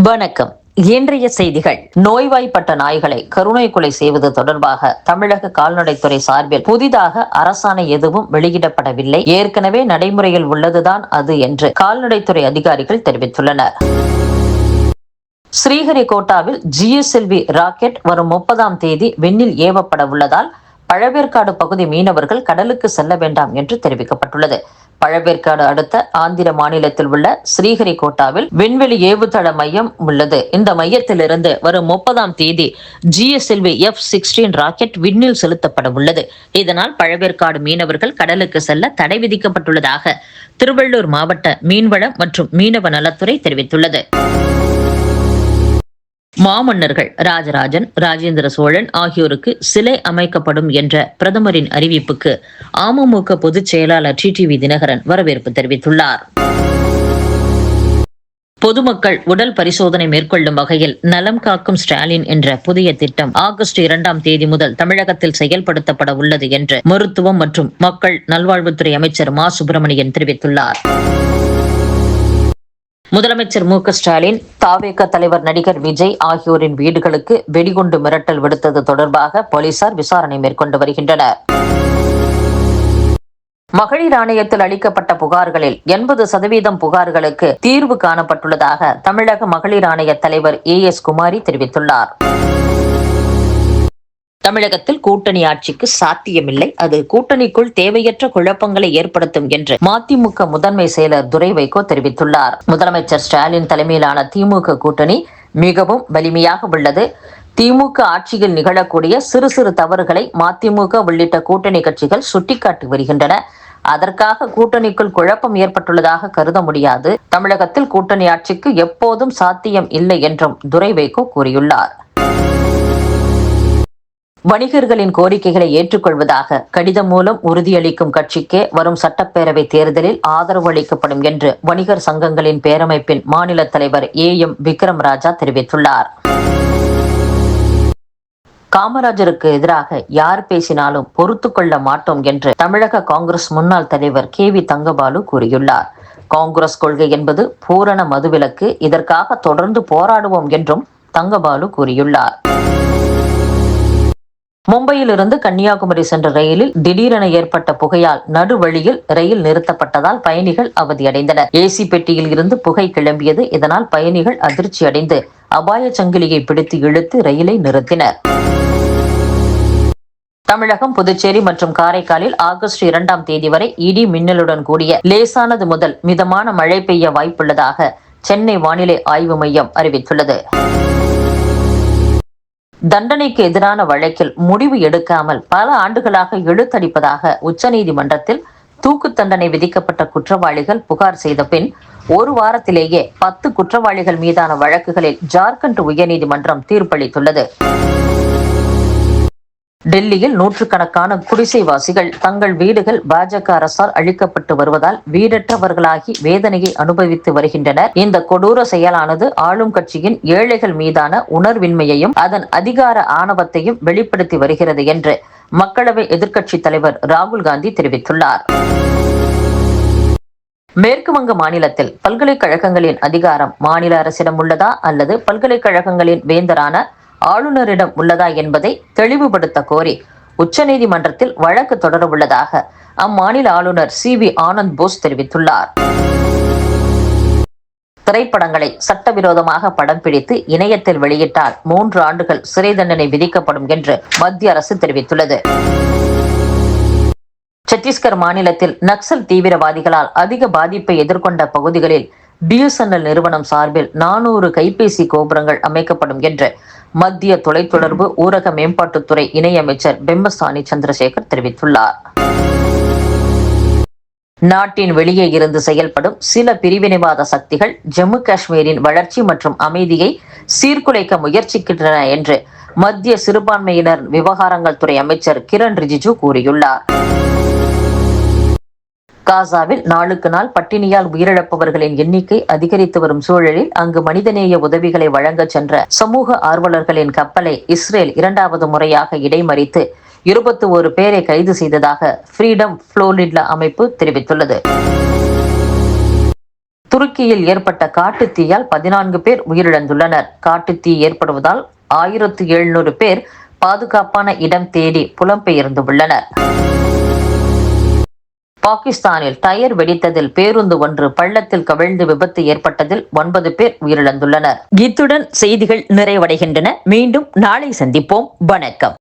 வணக்கம். இன்றைய செய்திகள். நோய்வாய்ப்பட்ட நாய்களை கருணை கொலை செய்வது தொடர்பாக தமிழக கால்நடைத்துறை சார்பில் புதிதாக அரசாணை எதுவும் வெளியிடப்படவில்லை. ஏற்கனவே நடைமுறையில் உள்ளதுதான் அது என்று கால்நடைத்துறை அதிகாரிகள் தெரிவித்துள்ளனர். ஸ்ரீஹரிகோட்டாவில் GSLV ராக்கெட் வரும் 30ஆம் தேதி விண்ணில் ஏவப்பட உள்ளதால் பழவேற்காடு பகுதி மீனவர்கள் கடலுக்கு செல்ல வேண்டாம் என்று தெரிவிக்கப்பட்டுள்ளது. பழவேற்காடு அடுத்த ஆந்திர மாநிலத்தில் உள்ள ஸ்ரீஹரிகோட்டாவில் விண்வெளி ஏவுதள மையம் உள்ளது. இந்த மையத்திலிருந்து வரும் 30ஆம் தேதி GSLV F-16 ராக்கெட் விண்ணில் செலுத்தப்பட உள்ளது. இதனால் பழவேற்காடு மீனவர்கள் கடலுக்கு செல்ல தடை விதிக்கப்பட்டுள்ளதாக திருவள்ளூர் மாவட்ட மீன்வளம் மற்றும் மீனவ நலத்துறை தெரிவித்துள்ளது. மாமன்னர்கள் ராஜராஜன், ராஜேந்திர சோழன் ஆகியோருக்கு சிலை அமைக்கப்படும் என்ற பிரதமரின் அறிவிப்புக்கு அமமுக பொதுச் செயலாளர் TTV தினகரன் வரவேற்பு தெரிவித்துள்ளார். பொதுமக்கள் உடல் பரிசோதனை மேற்கொள்ளும் வகையில் நலம் காக்கும் ஸ்டாலின் என்ற புதிய திட்டம் ஆகஸ்ட் 2ஆம் தேதி முதல் தமிழகத்தில் செயல்படுத்தப்பட உள்ளது என்று மருத்துவம் மற்றும் மக்கள் நல்வாழ்வுத்துறை அமைச்சர் மா சுப்பிரமணியன் தெரிவித்துள்ளார். முதலமைச்சர் ஸ்டாலின், தாவேக தலைவர் நடிகர் விஜய் ஆகியோரின் வீடுகளுக்கு வெடிகுண்டு மிரட்டல் விடுத்தது தொடர்பாக போலீசார் விசாரணை மேற்கொண்டு வருகின்றனர். மகளிர் ஆணையத்தில் அளிக்கப்பட்ட புகார்களில் 80% புகார்களுக்கு தீர்வு காணப்பட்டுள்ளதாக தமிழக மகளிர் ஆணைய தலைவர் AS குமாரி தெரிவித்துள்ளார். தமிழகத்தில் கூட்டணி ஆட்சிக்கு சாத்தியமில்லை, அது கூட்டணிக்குள் தேவையற்ற குழப்பங்களை ஏற்படுத்தும் என்று மதிமுக முதன்மை செயலர் துரை வைகோ தெரிவித்துள்ளார். முதலமைச்சர் ஸ்டாலின் தலைமையிலான திமுக கூட்டணி மிகவும் வலிமையாக உள்ளது. திமுக ஆட்சியில் நிகழக்கூடிய சிறு சிறு தவறுகளை மதிமுக உள்ளிட்ட கூட்டணி கட்சிகள் சுட்டிக்காட்டி வருகின்றன. அதற்காக கூட்டணிக்குள் குழப்பம் ஏற்பட்டுள்ளதாக கருத முடியாது. தமிழகத்தில் கூட்டணி ஆட்சிக்கு எப்போதும் சாத்தியம் இல்லை என்றும் துரை வைகோ கூறியுள்ளார். வணிகர்களின் கோரிக்கைகளை ஏற்றுக்கொள்வதாக கடிதம் மூலம் உறுதியளிக்கும் கட்சிக்கே வரும் சட்டப்பேரவை தேர்தலில் ஆதரவு அளிக்கப்படும் என்று வணிகர் சங்கங்களின் பேரமைப்பின் மாநில தலைவர் AM விக்ரம் ராஜா தெரிவித்துள்ளார். காமராஜருக்கு எதிராக யார் பேசினாலும் பொறுத்து கொள்ள மாட்டோம் என்று தமிழக காங்கிரஸ் முன்னாள் தலைவர் KV தங்கபாலு கூறியுள்ளார். காங்கிரஸ் கொள்கை என்பது பூரண மதுவிலக்கு, இதற்காக தொடர்ந்து போராடுவோம் என்றும் தங்கபாலு கூறியுள்ளார். மும்பையிலிருந்து கன்னியாகுமரி சென்ற ரயிலில் திடீரென ஏற்பட்ட புகையால் நடுவழியில் ரயில் நிறுத்தப்பட்டதால் பயணிகள் அவதியடைந்தனர். AC பெட்டியில் இருந்து புகை கிளம்பியது. இதனால் பயணிகள் அதிர்ச்சி அடைந்து அபாய சங்கிலியை பிடித்து இழுத்து ரயிலை நிறுத்தினர். தமிழகம், புதுச்சேரி மற்றும் காரைக்காலில் ஆகஸ்ட் 2ஆம் தேதி வரை இடி மின்னலுடன் கூடிய லேசானது முதல் மிதமான மழை பெய்ய வாய்ப்புள்ளதாக சென்னை வானிலை ஆய்வு மையம் அறிவித்துள்ளது. தண்டனைக்கு எதிரான வழக்கில் முடிவு எடுக்காமல் பல ஆண்டுகளாக இழுத்தடிப்பதாக உச்சநீதிமன்றத்தில் தூக்கு தண்டனை விதிக்கப்பட்ட குற்றவாளிகள் புகார் செய்த பின் ஒரு வாரத்திலேயே 10 குற்றவாளிகள் மீதான வழக்குகளில் ஜார்க்கண்ட் உயர்நீதிமன்றம் தீர்ப்பளித்துள்ளது. டெல்லியில் நூற்றுக்கணக்கான குடிசைவாசிகள் தங்கள் வீடுகள் பாஜக அரசால் அழிக்கப்பட்டு வருவதால் வீடற்றவர்களாகி வேதனையை அனுபவித்து வருகின்றனர். இந்த கொடூர செயலானது ஆளும் கட்சியின் ஏழைகள் மீதான உணர்வின்மையையும் அதன் அதிகார ஆணவத்தையும் வெளிப்படுத்தி வருகிறது என்று மக்களவை எதிர்க்கட்சி தலைவர் ராகுல் காந்தி தெரிவித்துள்ளார். மேற்கு வங்க மாநிலத்தில் பல்கலைக்கழகங்களின் அதிகாரம் மாநில அரசிடம் உள்ளதா அல்லது பல்கலைக்கழகங்களின் வேந்தரான ஆளுநரிடம் உள்ளதா என்பதை தெளிவுபடுத்த கோரி உச்சநீதிமன்றத்தில் வழக்கு தொடரவுள்ளதாக அம்மாநில ஆளுநர் CV ஆனந்த் போஸ் தெரிவித்துள்ளார். திரைப்படங்களை சட்டவிரோதமாக படம் பிடித்து இணையத்தில் வெளியிட்டால் 3 ஆண்டுகள் சிறை தண்டனை விதிக்கப்படும் என்று மத்திய அரசு தெரிவித்துள்ளது. சத்தீஸ்கர் மாநிலத்தில் நக்சல் தீவிரவாதிகளால் அதிக பாதிப்பை எதிர்கொண்ட பகுதிகளில் BSNL நிறுவனம் சார்பில் 400 கைபேசி கோபுரங்கள் அமைக்கப்படும் என்று மத்திய தொலைத்தொடர்பு ஊரக மேம்பாட்டுத்துறை இணையமைச்சர் பெம்மசானி சந்திரசேகர் தெரிவித்துள்ளார். நாட்டின் வெளியே இருந்து செயல்படும் சில பிரிவினைவாத சக்திகள் ஜம்மு காஷ்மீரின் வளர்ச்சி மற்றும் அமைதியை சீர்குலைக்க முயற்சிக்கின்றன என்று மத்திய சிறுபான்மையினர் விவகாரங்கள் துறை அமைச்சர் கிரண் ரிஜிஜு கூறியுள்ளார். காசாவில் நாளுக்கு நாள் பட்டினியால் உயிரிழப்பவர்களின் எண்ணிக்கை அதிகரித்து வரும் சூழலில் அங்கு மனிதநேய உதவிகளை வழங்க சென்ற சமூக ஆர்வலர்களின் கப்பலை இஸ்ரேல் 2வது முறையாக இடைமறித்து 21 பேரை கைது செய்ததாக ஃப்ரீடம் ஃப்ளோரிடா அமைப்பு தெரிவித்துள்ளது. துருக்கியில் ஏற்பட்ட காட்டுத்தீயால் 14 பேர் உயிரிழந்துள்ளனர். காட்டுத்தீ ஏற்படுவதால் 1700 பேர் பாதுகாப்பான இடம் தேடி புலம்பெயர்ந்துள்ளனர். பாகிஸ்தானில் டயர் வெடித்ததில் பேருந்து ஒன்று பள்ளத்தில் கவிழ்ந்து விபத்து ஏற்பட்டதில் 9 பேர் உயிரிழந்துள்ளனர். இத்துடன் செய்திகள் நிறைவடைகின்றன. மீண்டும் நாளை சந்திப்போம். வணக்கம்.